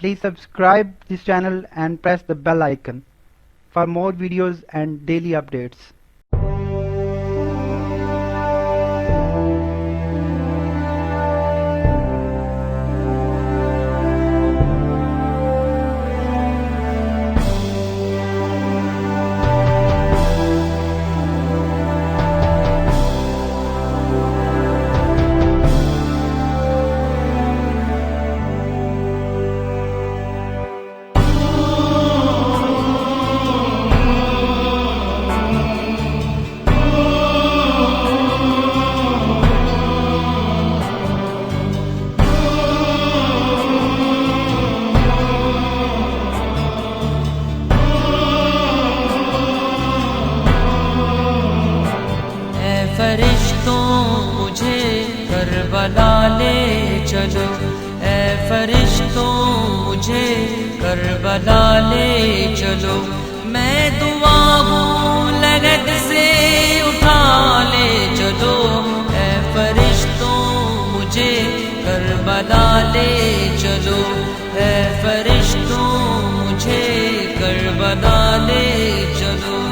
Please subscribe this channel and press the bell icon for more videos and daily updates. फरिश्तों मुझे Karbala ले चलो, ऐ फरिश्तों मुझे करबला ले चलो। मैं दुआ हूँ लगत से उठा ले चलो, ऐ फरिश्तों मुझे करबला ले चलो, ऐ फरिश्तों मुझे करबला ले चलो।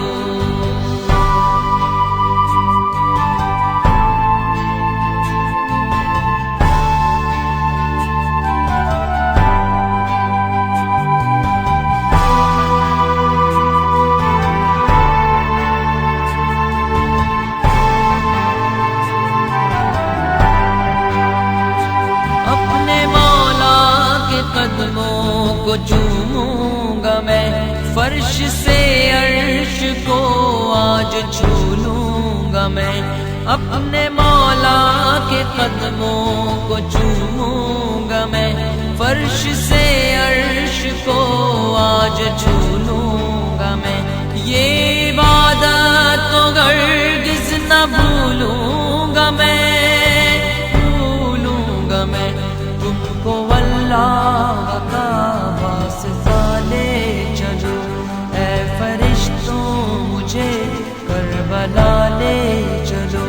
कदमों को चूमूंगा मैं, फर्श से अर्श को आज छू लूंगा मैं। अपने मौला के कदमों को चूमूंगा मैं, फर्श से अर्श को आज छू लूंगा मैं। ये इबादत तो हरगिज़ न भूलूंगा मैं, भूलूंगा मैं। तुमको अल्लाह का वास्ता ले चलो, ऐ फरिश्तों मुझे करबला ले चलो।